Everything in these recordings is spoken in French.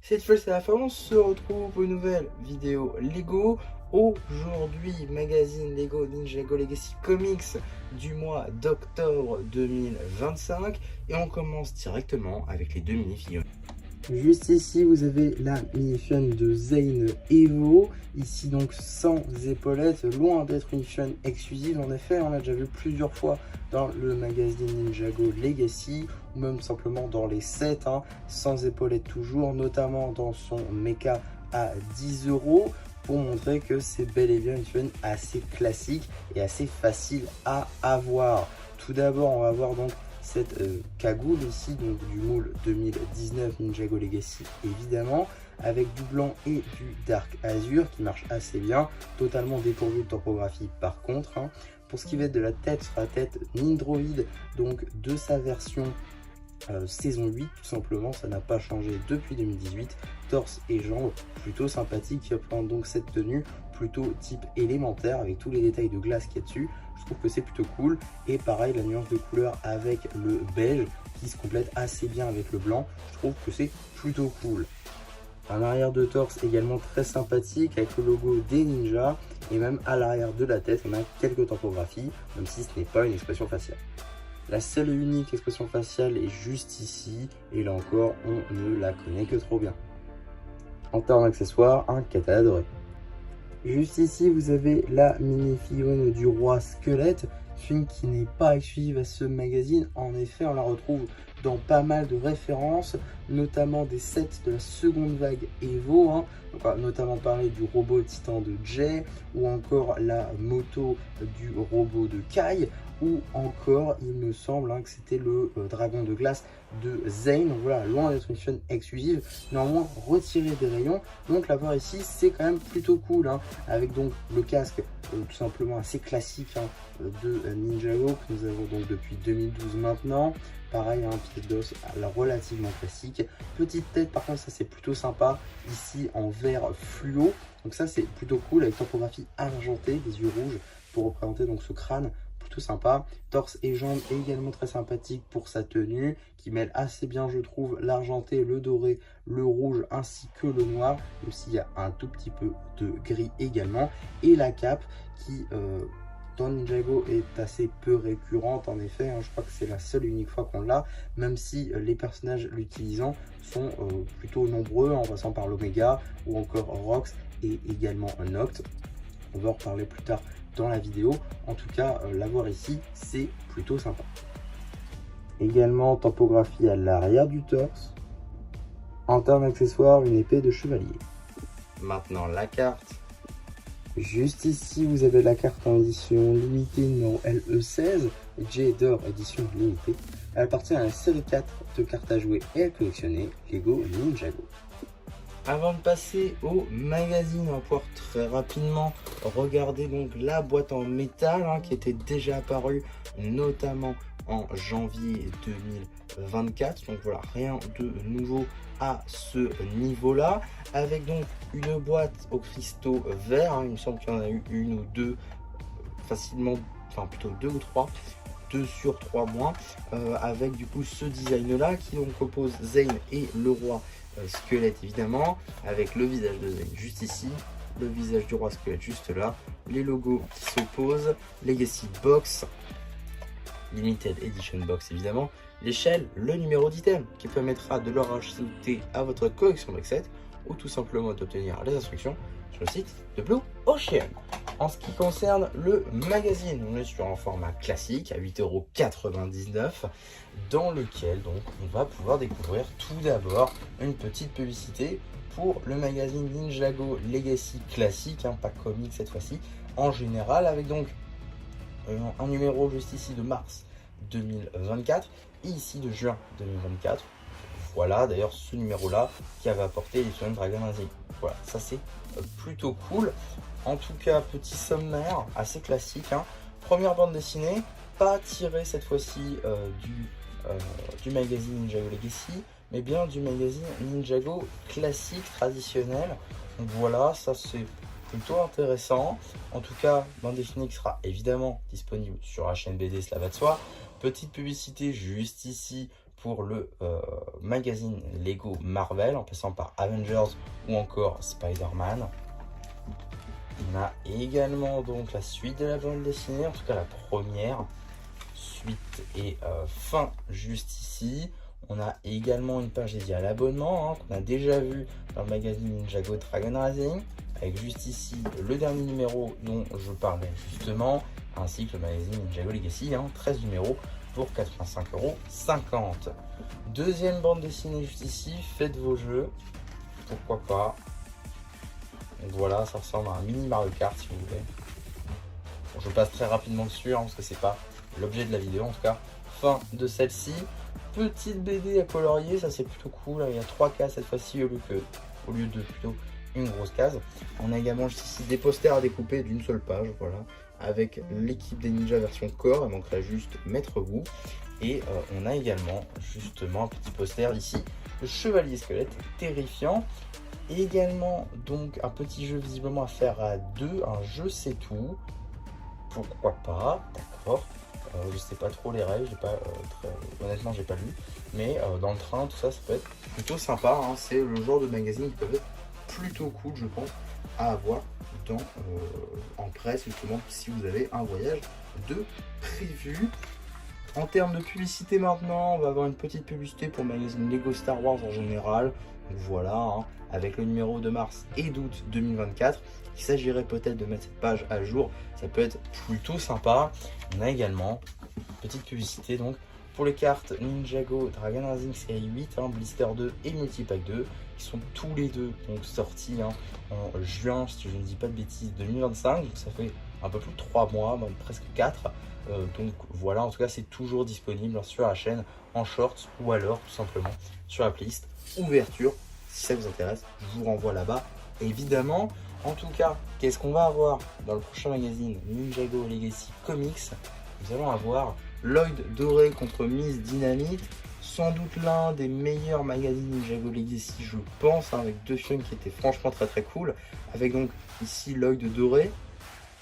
Cette fois c'est la fin, on se retrouve pour une nouvelle vidéo Lego. Aujourd'hui, magazine Lego Ninjago Legacy Comics du mois d'octobre 2025. Et on commence directement avec les deux mini-figurines. Juste ici, vous avez la mini-figurine de Zane Evo. Ici donc sans épaulettes, loin d'être une figurine exclusive. En effet, on l'a déjà vu plusieurs fois dans le magazine Ninjago Legacy ou même simplement dans les sets, sans épaulettes toujours, notamment dans son mecha à 10 € pour montrer que c'est bel et bien une figurine assez classique et assez facile à avoir. Tout d'abord, on va voir donc cette cagoule ici, donc du moule 2019 Ninjago Legacy évidemment, avec du blanc et du dark azur qui marche assez bien, totalement dépourvu de topographie par contre. Pour ce qui va être de la tête, sur la tête Nindroid, donc de sa version saison 8 tout simplement, ça n'a pas changé depuis 2018, torse et jambes plutôt sympathique, qui reprend donc cette tenue plutôt type élémentaire avec tous les détails de glace qu'il y a dessus. Je trouve que c'est plutôt cool, et pareil la nuance de couleur avec le beige qui se complète assez bien avec le blanc, je trouve que c'est plutôt cool. Un arrière de torse également très sympathique avec le logo des ninjas, et même à l'arrière de la tête on a quelques topographies, même si ce n'est pas une expression faciale. La seule et unique expression faciale est juste ici, et là encore on ne la connaît que trop bien. En termes d'accessoires, un katana doré. Juste ici vous avez la mini figurine du roi squelette, une qui n'est pas exclusive à ce magazine. En effet, on la retrouve dans pas mal de références, notamment des sets de la seconde vague Evo. On va notamment parler du robot titan de Jay, ou encore la moto du robot de Kai, ou encore, il me semble que c'était le dragon de glace de Zane. Donc voilà, loin d'être une chaîne exclusive, néanmoins retiré des rayons. Donc la voir ici, c'est quand même plutôt cool, avec donc le casque tout simplement assez classique de Ninjago que nous avons donc depuis 2012 maintenant. Pareil, un pied d'os relativement classique. Petite tête, par contre, ça c'est plutôt sympa. Ici en vert fluo. Donc ça c'est plutôt cool avec topographie argentée, des yeux rouges pour représenter donc ce crâne. Plutôt sympa. Torse et jambes également très sympathique pour sa tenue, qui mêle assez bien, je trouve, l'argenté, le doré, le rouge ainsi que le noir, même s'il y a un tout petit peu de gris également. Et la cape qui dans Ninjago est assez peu récurrente en effet, je crois que c'est la seule et unique fois qu'on l'a, même si les personnages l'utilisant sont plutôt nombreux, en passant par l'Omega ou encore Rox et également Noct. On va en reparler plus tard dans la vidéo. En tout cas, l'avoir ici, c'est plutôt sympa. Également, topographie à l'arrière du torse. En termes d'accessoires, une épée de chevalier. Maintenant, la carte. Juste ici, vous avez la carte en édition limitée numéro LE16, J d'or édition limitée. Elle appartient à la série 4 de cartes à jouer et à collectionner Lego Ninjago. Avant de passer au magazine, on va pouvoir très rapidement regarder donc la boîte en métal qui était déjà apparue notamment en janvier 2024. Donc voilà, rien de nouveau à ce niveau-là. Avec donc une boîte aux cristaux verts, il me semble qu'il y en a eu une ou deux facilement, enfin plutôt deux ou trois. 2 sur 3 mois, avec du coup ce design là qui donc oppose Zane et le roi squelette évidemment, avec le visage de Zane juste ici, le visage du roi squelette juste là, les logos qui s'opposent, Legacy Box, Limited Edition Box évidemment, l'échelle, le numéro d'item qui permettra de le rajouter à votre collection de set ou tout simplement d'obtenir les instructions sur le site de Blue Ocean. En ce qui concerne le magazine, on est sur un format classique à 8,99 € dans lequel donc on va pouvoir découvrir tout d'abord une petite publicité pour le magazine Ninjago Legacy classique, pas comique cette fois-ci, en général, avec donc un numéro juste ici de mars 2024 et ici de juin 2024. Voilà d'ailleurs ce numéro là qui avait apporté les Summon Dragon Rising. Voilà, ça c'est plutôt cool. En tout cas, petit sommaire assez classique. Première bande dessinée, pas tirée cette fois-ci du magazine Ninjago Legacy, mais bien du magazine Ninjago classique traditionnel. Donc voilà, ça c'est plutôt intéressant. En tout cas, bande dessinée qui sera évidemment disponible sur la chaîne BD, cela va de soi. Petite publicité juste ici pour le magazine Lego Marvel, en passant par Avengers ou encore Spider-Man. On a également donc la suite de la bande dessinée, en tout cas la première. Suite et fin juste ici. On a également une page dédiée à l'abonnement, qu'on a déjà vu dans le magazine Ninjago Dragon Rising, avec juste ici le dernier numéro dont je parlais justement, ainsi que le magazine Ninjago Legacy, 13 numéros pour 85,50 €. Deuxième bande dessinée juste ici, faites vos jeux, pourquoi pas. Donc voilà, ça ressemble à un mini Mario Kart si vous voulez. Bon, je passe très rapidement dessus parce que c'est pas l'objet de la vidéo, en tout cas. Fin de celle-ci. Petite BD à colorier, ça c'est plutôt cool. Il y a 3 cases cette fois-ci au lieu de plutôt une grosse case. On a également juste ici des posters à découper d'une seule page, voilà, avec l'équipe des ninjas version corps. Il manquerait juste Maître Wu. Et on a également justement un petit poster ici, le chevalier squelette terrifiant. Et également donc un petit jeu visiblement à faire à deux, un jeu c'est tout. Pourquoi pas, d'accord. Je sais pas trop les règles, honnêtement j'ai pas lu, mais dans le train tout ça, ça peut être plutôt sympa, c'est le genre de magazine qui peut être plutôt cool je pense à avoir en presse justement si vous avez un voyage de prévu. En termes de publicité maintenant, on va avoir une petite publicité pour le magazine Lego Star Wars en général. Donc voilà, avec le numéro de mars et d'août 2024. Il s'agirait peut-être de mettre cette page à jour, ça peut être plutôt sympa. On a également une petite publicité donc pour les cartes Ninjago Dragon Rising série 8, Blister 2 et Multipack 2, qui sont tous les deux donc sortis en juin, si je ne dis pas de bêtises, 2025. Donc ça fait un peu plus de 3 mois, même presque 4. Donc voilà, en tout cas c'est toujours disponible sur la chaîne en shorts ou alors tout simplement sur la playlist ouverture. Si ça vous intéresse, je vous renvoie là-bas évidemment. En tout cas, qu'est-ce qu'on va avoir dans le prochain magazine Ninjago Legacy Comics? Nous allons avoir Lloyd doré contre Miss Dynamite, sans doute l'un des meilleurs magazines Ninjago Legacy je pense, avec deux films qui étaient franchement très cool, avec donc ici Lloyd doré,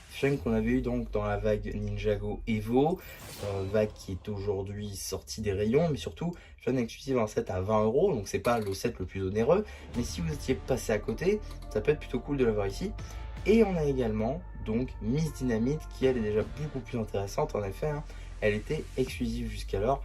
film qu'on avait eu donc dans la vague Ninjago Evo, vague qui est aujourd'hui sortie des rayons, mais surtout jeune exclusive un set à 20 €, donc c'est pas le set le plus onéreux, mais si vous étiez passé à côté, ça peut être plutôt cool de l'avoir ici. Et on a également donc Miss Dynamite qui elle est déjà beaucoup plus intéressante en effet, elle était exclusive jusqu'alors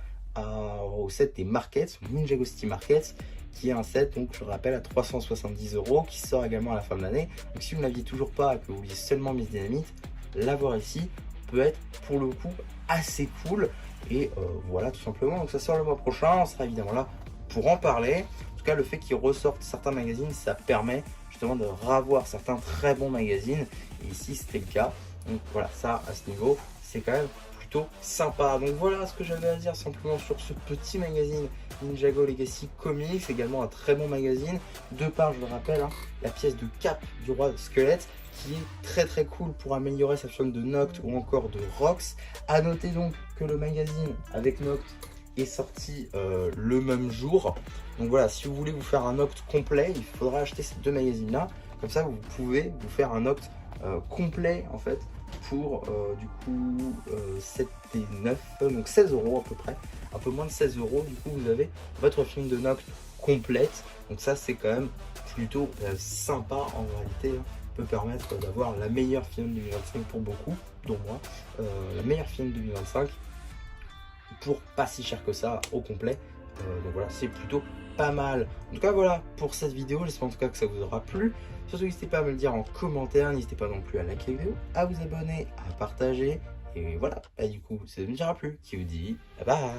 au set des Markets, Ninjago City Markets, qui est un set, donc je le rappelle, à 370 €, qui sort également à la fin de l'année. Donc si vous ne l'aviez toujours pas et que vous vouliez seulement Miss Dynamite, l'avoir ici peut être pour le coup assez cool. Et voilà tout simplement, donc ça sort le mois prochain, on sera évidemment là pour en parler. En tout cas, le fait qu'ils ressortent certains magazines, ça permet justement de revoir certains très bons magazines. Et ici c'était le cas, donc voilà, ça à ce niveau, c'est quand même sympa. Donc voilà ce que j'avais à dire simplement sur ce petit magazine Ninjago Legacy Comics, également un très bon magazine de par, je le rappelle, la pièce de cape du roi squelette qui est très cool pour améliorer sa forme de Noct ou encore de Rox. À noter donc que le magazine avec Noct est sorti le même jour. Donc voilà, si vous voulez vous faire un Noct complet, il faudra acheter ces deux magazines là, comme ça vous pouvez vous faire un Noct complet en fait pour du coup 7 et 9, donc 16 € à peu près, un peu moins de 16 €. Du coup vous avez votre film de Noct complète, donc ça c'est quand même plutôt sympa en réalité, peut permettre d'avoir la meilleure film 2025 pour beaucoup, dont moi, la meilleure film 2025 pour pas si cher que ça au complet. Donc voilà, c'est plutôt pas mal. En tout cas voilà pour cette vidéo, j'espère en tout cas que ça vous aura plu. Surtout n'hésitez pas à me le dire en commentaire, n'hésitez pas non plus à liker la vidéo, à vous abonner, à partager. Et voilà, du coup ça ne me dira plus, qui vous dit bye bye.